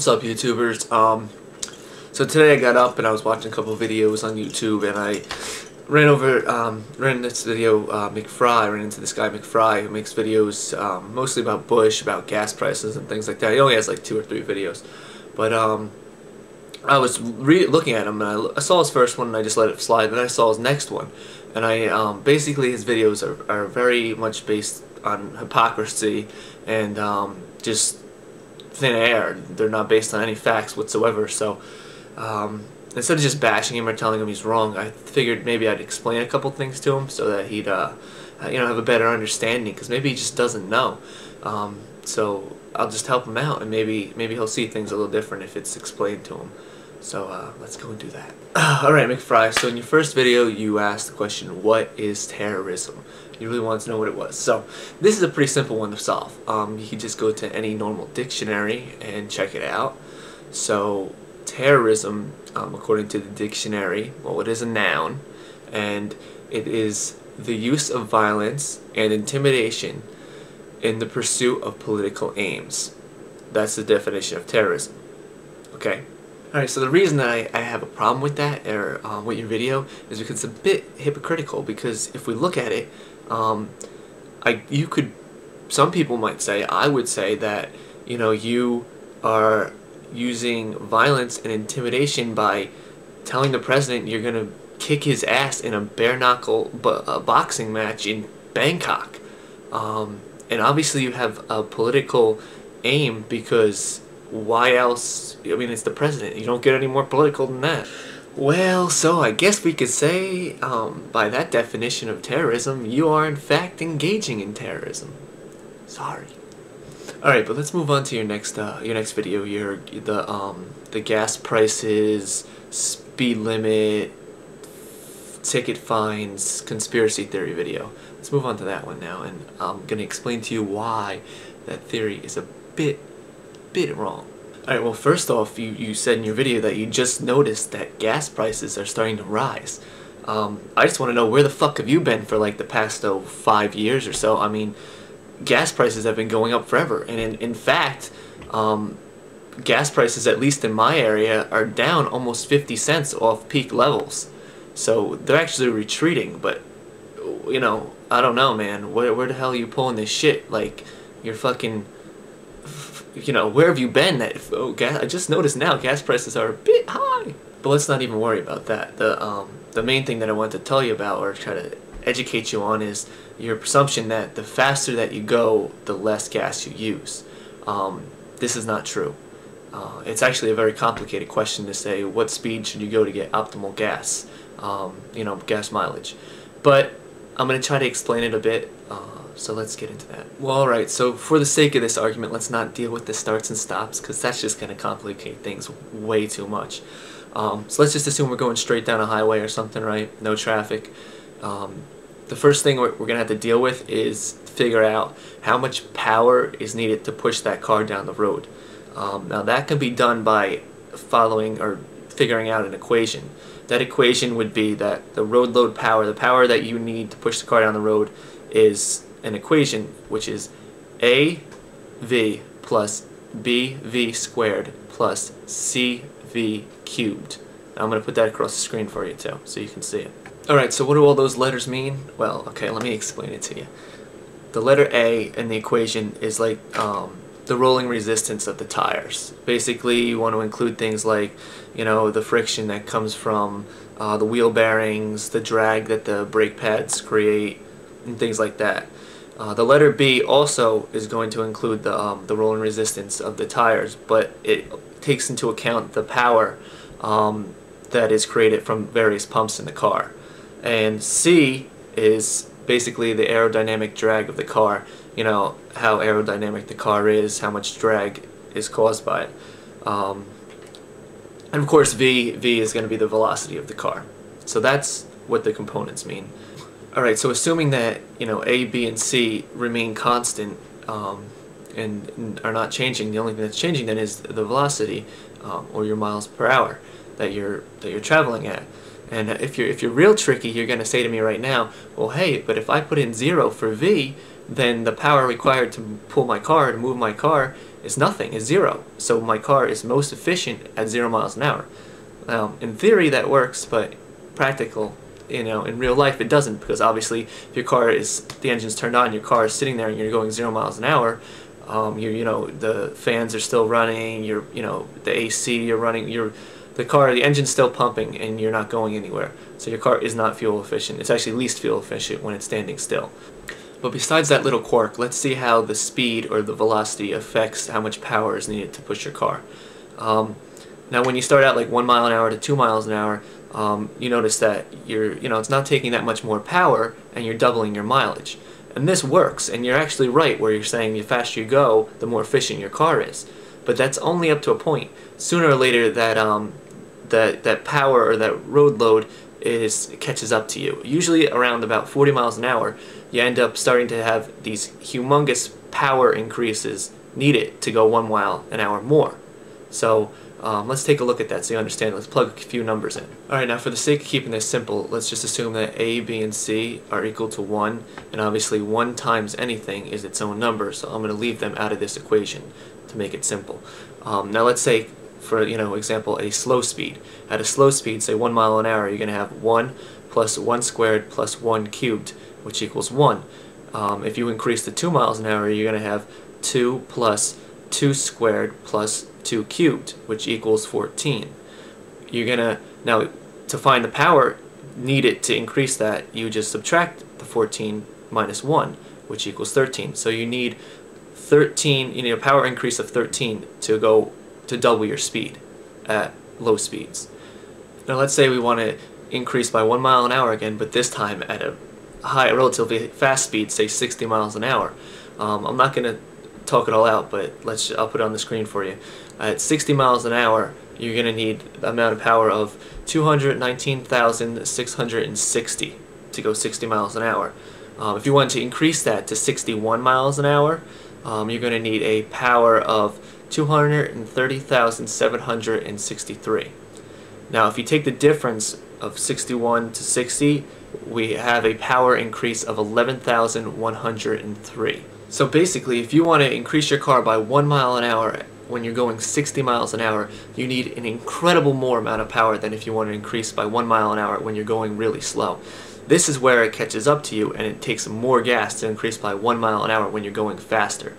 What's up, YouTubers? So today I got up and I was watching a couple videos on YouTube, and I ran this video, McFry. Ran into this guy McFry who makes videos mostly about Bush, about gas prices and things like that. He only has like 2 or 3 videos, but I was looking at him, and I saw his first one and I just let it slide. Then I saw his next one, and I basically his videos are very much based on hypocrisy and just thin air. They're not based on any facts whatsoever. So instead of just bashing him or telling him he's wrong, I figured maybe I'd explain a couple things to him so that he'd have a better understanding, because maybe he just doesn't know. So I'll just help him out, and maybe he'll see things a little different if it's explained to him. So let's go and do that. Alright, McFry, so in your first video you asked the question, what is terrorism? You really wanted to know what it was. So this is a pretty simple one to solve. You can just go to any normal dictionary and check it out. So terrorism, according to the dictionary, well, it is a noun, and it is the use of violence and intimidation in the pursuit of political aims. That's the definition of terrorism. Okay? Alright, so the reason that I have a problem with that, or with your video, is because it's a bit hypocritical. Because if we look at it, some people might say, I would say that, you are using violence and intimidation by telling the president you're going to kick his ass in a bare-knuckle boxing match in Bangkok. And obviously you have a political aim, because why else? I mean, it's the president. You don't get any more political than that. Well, so I guess we could say, by that definition of terrorism, you are in fact engaging in terrorism. Sorry. Alright, but let's move on to your next video. The gas prices, speed limit, ticket fines, conspiracy theory video. Let's move on to that one now, and I'm gonna explain to you why that theory is a bit wrong. Alright, well, first off, you said in your video that you just noticed that gas prices are starting to rise. I just want to know, where the fuck have you been for like the past 5 years or so? I mean, gas prices have been going up forever, and in fact, gas prices, at least in my area, are down almost 50 cents off peak levels. So they're actually retreating, but I don't know, man. Where the hell are you pulling this shit? Like, you're fucking, where have you been? I just noticed now gas prices are a bit high. But let's not even worry about that. The main thing that I wanted to tell you about, or try to educate you on, is your presumption that the faster that you go, the less gas you use. This is not true. It's actually a very complicated question to say what speed should you go to get optimal gas, gas mileage. But I'm going to try to explain it a bit, so let's get into that. Well, alright, so for the sake of this argument, let's not deal with the starts and stops, because that's just going to complicate things way too much. So let's just assume we're going straight down a highway or something, right? No traffic. The first thing we're going to have to deal with is figure out how much power is needed to push that car down the road. Now that can be done by following or figuring out an equation. That equation would be that the road load power, the power that you need to push the car down the road, is an equation which is AV plus BV squared plus CV cubed. Now I'm going to put that across the screen for you too, so you can see it. Alright, so what do all those letters mean? Well, okay, let me explain it to you. The letter A in the equation is like the rolling resistance of the tires. Basically, you want to include things like, the friction that comes from the wheel bearings, the drag that the brake pads create, and things like that. The letter B also is going to include the rolling resistance of the tires, but it takes into account the power that is created from various pumps in the car. And C is basically the aerodynamic drag of the car. How aerodynamic the car is, how much drag is caused by it. And of course V is going to be the velocity of the car. So that's what the components mean. Alright, so assuming that A, B, and C remain constant and are not changing, the only thing that's changing then is the velocity, or your miles per hour that you're traveling at. And if you're real tricky, you're going to say to me right now, well, hey, but if I put in 0 for V, then the power required to pull my car, to move my car, is nothing, is 0. So my car is most efficient at 0 miles an hour. Now, in theory that works, but practical, in real life it doesn't, because obviously if your car is, the engine's turned on, your car is sitting there and you're going 0 miles an hour, the fans are still running, the AC you're running, the engine's still pumping, and you're not going anywhere. So your car is not fuel efficient. It's actually least fuel efficient when it's standing still. But besides that little quirk, let's see how the speed or the velocity affects how much power is needed to push your car. Now when you start out like 1 mile an hour to 2 miles an hour, you notice that it's not taking that much more power, and you're doubling your mileage. And this works, and you're actually right where you're saying the faster you go, the more efficient your car is. But that's only up to a point. Sooner or later that power or that road load catches up to you. Usually around about 40 miles an hour, you end up starting to have these humongous power increases needed to go 1 mile an hour more. So let's take a look at that so you understand. Let's plug a few numbers in. Alright, now for the sake of keeping this simple, let's just assume that A, B, and C are equal to 1, and obviously 1 times anything is its own number, so I'm going to leave them out of this equation to make it simple. Now let's say, for example, a slow speed. At a slow speed, say 1 mile an hour, you're going to have 1 plus 1 squared plus 1 cubed, which equals 1. If you increase to 2 miles an hour, you're going to have 2 plus 2 squared plus 2 cubed, which equals 14. Now to find the power needed to increase that, you just subtract the 14 minus 1, which equals 13. So you need 13, a power increase of 13 to double your speed at low speeds. Now let's say we want to increase by 1 mile an hour again, but this time at a relatively fast speed, say 60 miles an hour. I'm not going to talk it all out, but I'll put it on the screen for you. At 60 miles an hour, you're going to need the amount of power of 219,660 to go 60 miles an hour. If you want to increase that to 61 miles an hour, you're going to need a power of 230,763. Now if you take the difference of 61 to 60, we have a power increase of 11,103. So basically, if you want to increase your car by 1 mile an hour when you're going 60 miles an hour, you need an incredible more amount of power than if you want to increase by 1 mile an hour when you're going really slow. This is where it catches up to you, and it takes more gas to increase by 1 mile an hour when you're going faster.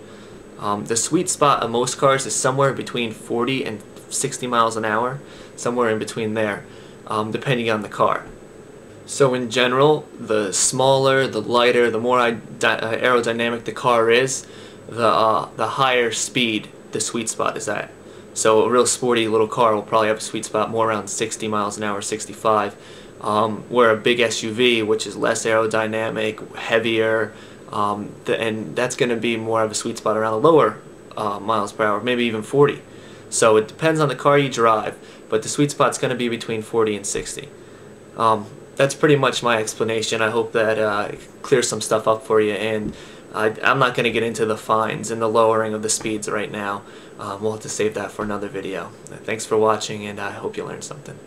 The sweet spot of most cars is somewhere between 40 and 60 miles an hour, somewhere in between there, depending on the car. So in general, the smaller, the lighter, the more aerodynamic the car is, the higher speed the sweet spot is at. So a real sporty little car will probably have a sweet spot more around 60 miles an hour, 65. Where a big SUV, which is less aerodynamic, heavier, and that's going to be more of a sweet spot around the lower miles per hour, maybe even 40. So it depends on the car you drive, but the sweet spot's going to be between 40 and 60. That's pretty much my explanation. I hope that clears some stuff up for you, and I'm not going to get into the fines and the lowering of the speeds right now. We'll have to save that for another video. Thanks for watching, and I hope you learned something.